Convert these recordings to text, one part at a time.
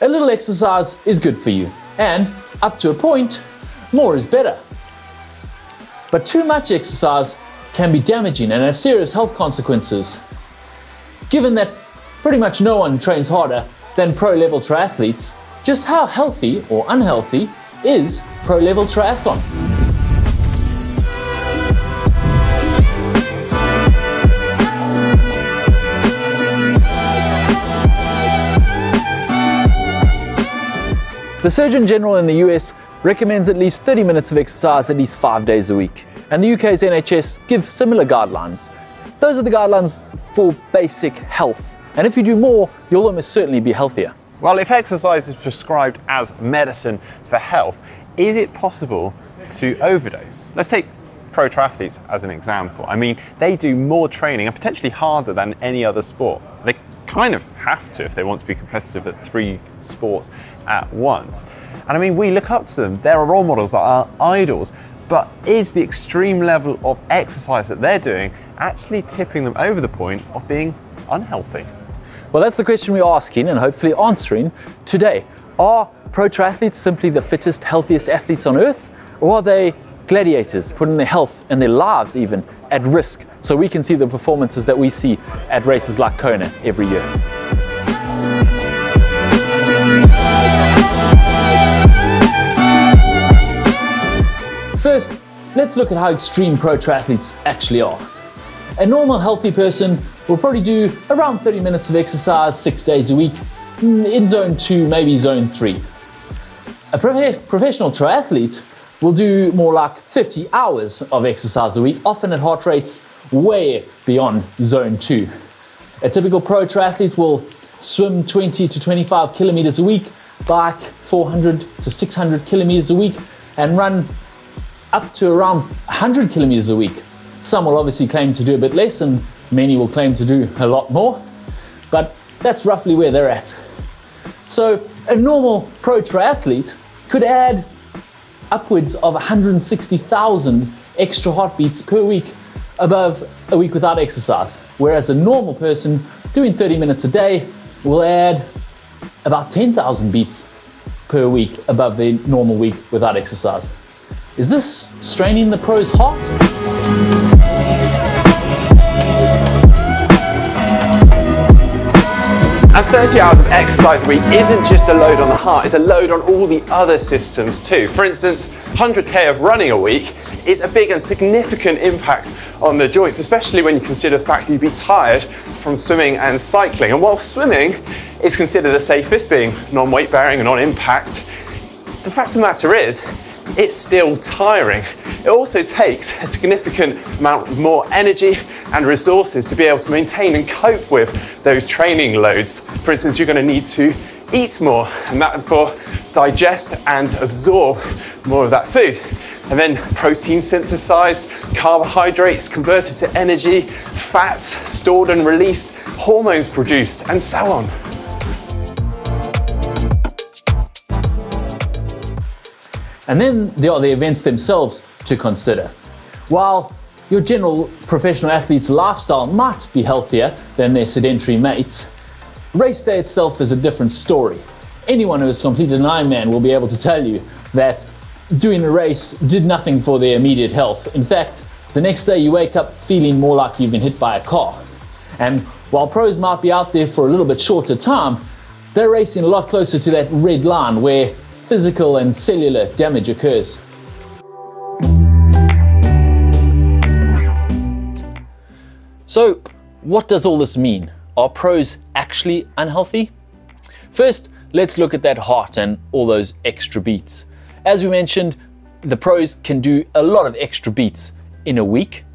A little exercise is good for you, and up to a point, more is better. But too much exercise can be damaging and have serious health consequences. Given that pretty much no one trains harder than pro-level triathletes, just how healthy or unhealthy is pro-level triathlon? The Surgeon General in the US recommends at least 30 minutes of exercise at least 5 days a week, and the UK's NHS gives similar guidelines. Those are the guidelines for basic health, and if you do more, you'll almost certainly be healthier. Well, if exercise is prescribed as medicine for health, is it possible to overdose? Let's take pro triathletes as an example. I mean, they do more training and potentially harder than any other sport. They kind of have to if they want to be competitive at 3 sports at once. And I mean, we look up to them. They're our role models, our idols. But is the extreme level of exercise that they're doing actually tipping them over the point of being unhealthy? Well, that's the question we're asking and hopefully answering today. Are pro triathletes simply the fittest, healthiest athletes on earth? Or are they gladiators, putting their health and their lives even at risk so we can see the performances that we see at races like Kona every year? First, let's look at how extreme pro triathletes actually are. A normal healthy person will probably do around 30 minutes of exercise 6 days a week, in zone 2, maybe zone 3. A professional triathlete will do more like 30 hours of exercise a week, often at heart rates way beyond zone 2. A typical pro triathlete will swim 20 to 25 kilometers a week, bike 400 to 600 kilometers a week, and run up to around 100 kilometers a week. Some will obviously claim to do a bit less, and many will claim to do a lot more, but that's roughly where they're at. So a normal pro triathlete could add upwards of 160,000 extra heartbeats per week above a week without exercise, whereas a normal person doing 30 minutes a day will add about 10,000 beats per week above their normal week without exercise. Is this straining the pro's heart? And 30 hours of exercise a week isn't just a load on the heart, it's a load on all the other systems too. For instance, 100k of running a week is a big and significant impact on the joints, especially when you consider the fact that you'd be tired from swimming and cycling. And while swimming is considered the safest, being non-weight bearing and non-impact, the fact of the matter is, it's still tiring. It also takes a significant amount more energy and resources to be able to maintain and cope with those training loads. For instance, you're going to need to eat more, and therefore digest and absorb more of that food. And then protein synthesized, carbohydrates converted to energy, fats stored and released, hormones produced, and so on. And then there are the events themselves to consider. While your general professional athlete's lifestyle might be healthier than their sedentary mates, race day itself is a different story. Anyone who has completed an Ironman will be able to tell you that doing a race did nothing for their immediate health. In fact, the next day you wake up feeling more like you've been hit by a car. And while pros might be out there for a little bit shorter time, they're racing a lot closer to that red line where physical and cellular damage occurs. So, what does all this mean? Are pros actually unhealthy? First, let's look at that heart and all those extra beats. As we mentioned, the pros can do a lot of extra beats in a week,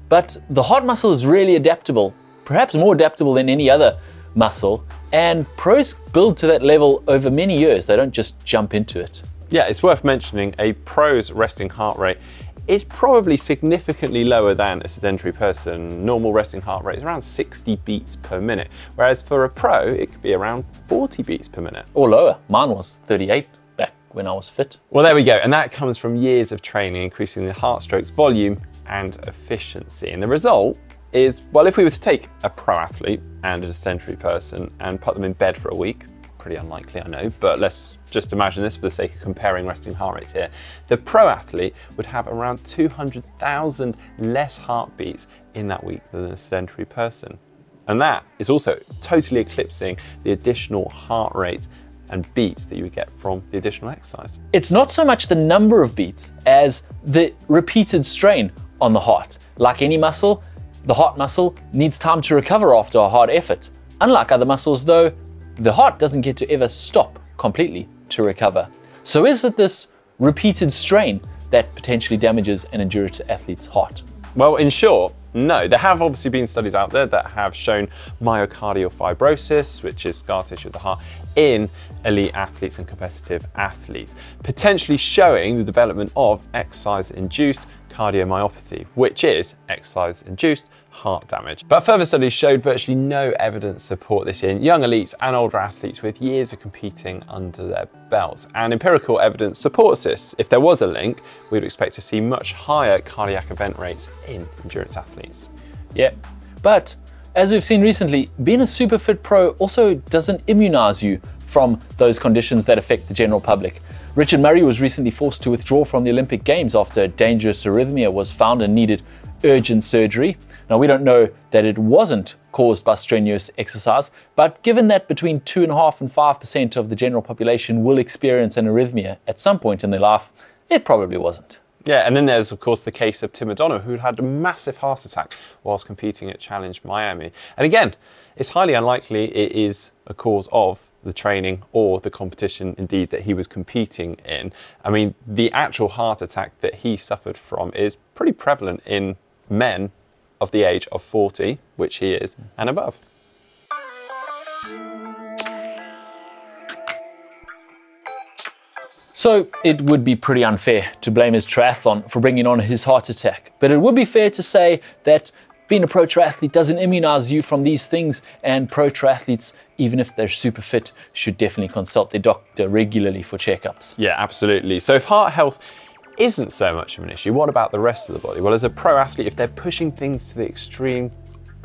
but the heart muscle is really adaptable, perhaps more adaptable than any other muscle, and pros build to that level over many years. They don't just jump into it. Yeah, it's worth mentioning a pro's resting heart rate is probably significantly lower than a sedentary person. Normal resting heart rate is around 60 beats per minute, whereas for a pro, it could be around 40 beats per minute. Or lower. Mine was 38 back when I was fit. Well, there we go. And that comes from years of training, increasing the heart stroke's volume and efficiency. And the result is, well, if we were to take a pro athlete and a sedentary person and put them in bed for a week, pretty unlikely, I know, but let's just imagine this for the sake of comparing resting heart rates here. The pro athlete would have around 200,000 less heartbeats in that week than a sedentary person. And that is also totally eclipsing the additional heart rate and beats that you would get from the additional exercise. It's not so much the number of beats as the repeated strain on the heart. Like any muscle, the heart muscle needs time to recover after a hard effort. Unlike other muscles though, the heart doesn't get to ever stop completely to recover. So is it this repeated strain that potentially damages an endurance athlete's heart? Well, in short, no. There have obviously been studies out there that have shown myocardial fibrosis, which is scar tissue of the heart, in elite athletes and competitive athletes, potentially showing the development of exercise-induced cardiomyopathy, which is exercise-induced heart damage. But further studies showed virtually no evidence to support this in young elites and older athletes with years of competing under their belts. And empirical evidence supports this. If there was a link, we'd expect to see much higher cardiac event rates in endurance athletes. Yeah, but as we've seen recently, being a super fit pro also doesn't immunize you from those conditions that affect the general public. Richard Murray was recently forced to withdraw from the Olympic Games after a dangerous arrhythmia was found and needed urgent surgery. Now, we don't know that it wasn't caused by strenuous exercise, but given that between 2.5% and 5% of the general population will experience an arrhythmia at some point in their life, it probably wasn't. Yeah, and then there's of course the case of Tim O'Donnell, who had a massive heart attack whilst competing at Challenge Miami. And again, it's highly unlikely it is a cause of the training or the competition indeed that he was competing in. I mean, the actual heart attack that he suffered from is pretty prevalent in men of the age of 40, which he is, and above. So it would be pretty unfair to blame his triathlon for bringing on his heart attack, but it would be fair to say that being a pro triathlete doesn't immunize you from these things, and pro triathletes, even if they're super fit, should definitely consult their doctor regularly for checkups. Yeah, absolutely. So if heart health isn't so much of an issue, what about the rest of the body? Well, as a pro athlete, if they're pushing things to the extreme,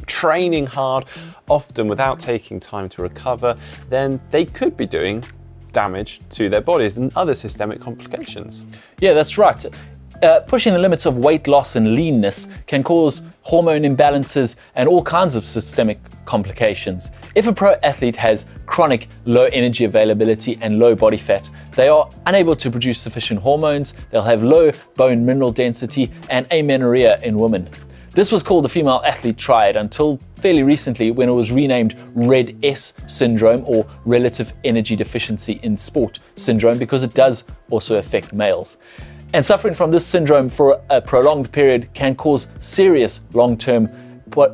training hard, often without taking time to recover, then they could be doing damage to their bodies and other systemic complications. Yeah, that's right. Pushing the limits of weight loss and leanness can cause hormone imbalances and all kinds of systemic complications. If a pro athlete has chronic low energy availability and low body fat, they are unable to produce sufficient hormones, they'll have low bone mineral density and amenorrhea in women. This was called the female athlete triad until fairly recently, when it was renamed Red S syndrome, or relative energy deficiency in sport syndrome, because it does also affect males. And suffering from this syndrome for a prolonged period can cause serious long-term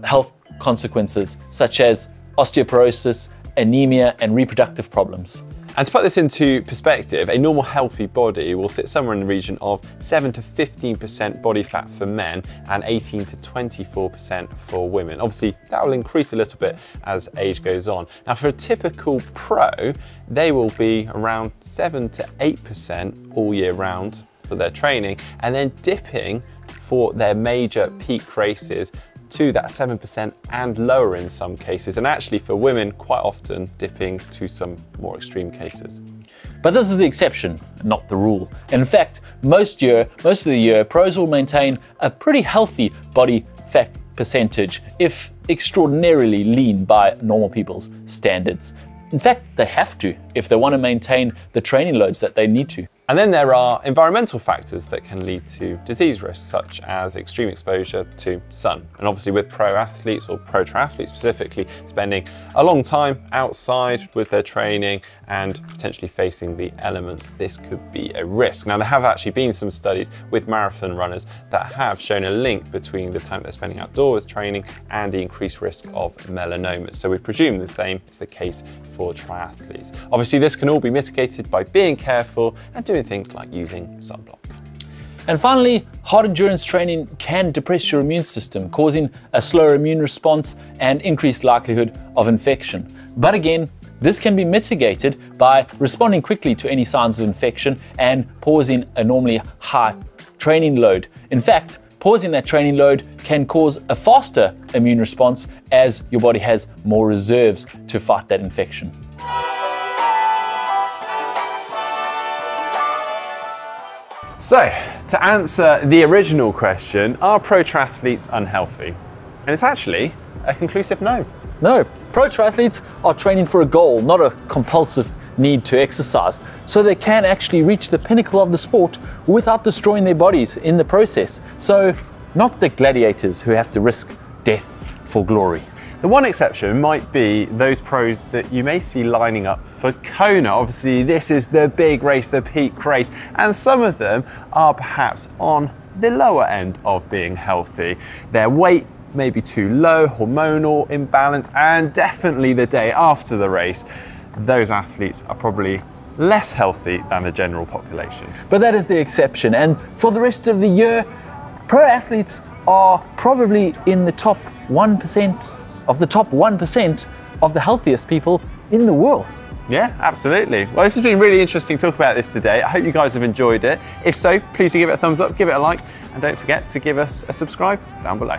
health consequences, such as osteoporosis, anemia, and reproductive problems. And to put this into perspective, a normal healthy body will sit somewhere in the region of 7 to 15% body fat for men and 18 to 24% for women. Obviously, that will increase a little bit as age goes on. Now, for a typical pro, they will be around 7 to 8% all year round for their training, and then dipping for their major peak races to that 7% and lower in some cases, and actually for women quite often dipping to some more extreme cases. But this is the exception, not the rule. And in fact, most of the year, pros will maintain a pretty healthy body fat percentage, if extraordinarily lean by normal people's standards. In fact, they have to if they want to maintain the training loads that they need to. And then there are environmental factors that can lead to disease risks, such as extreme exposure to sun. And obviously with pro athletes, or pro triathletes specifically, spending a long time outside with their training and potentially facing the elements, this could be a risk. Now, there have actually been some studies with marathon runners that have shown a link between the time they're spending outdoors training and the increased risk of melanomas. So we presume the same is the case for triathletes. Obviously, this can all be mitigated by being careful and doing things like using sunblock. And finally, hard endurance training can depress your immune system, causing a slower immune response and increased likelihood of infection. But again, this can be mitigated by responding quickly to any signs of infection and pausing a normally high training load. In fact, pausing that training load can cause a faster immune response, as your body has more reserves to fight that infection. So, to answer the original question, are pro triathletes unhealthy? And it's actually a conclusive no. No, pro triathletes are training for a goal, not a compulsive need to exercise, so they can actually reach the pinnacle of the sport without destroying their bodies in the process. So, not the gladiators who have to risk death for glory. The one exception might be those pros that you may see lining up for Kona. Obviously, this is the big race, the peak race, and some of them are perhaps on the lower end of being healthy. Their weight may be too low, hormonal imbalance, and definitely the day after the race, those athletes are probably less healthy than the general population. But that is the exception, and for the rest of the year, pro athletes are probably in the top 1% of the healthiest people in the world. Yeah, absolutely. Well, this has been really interesting to talk about this today. I hope you guys have enjoyed it. If so, please do give it a thumbs up, give it a like, and don't forget to give us a subscribe down below.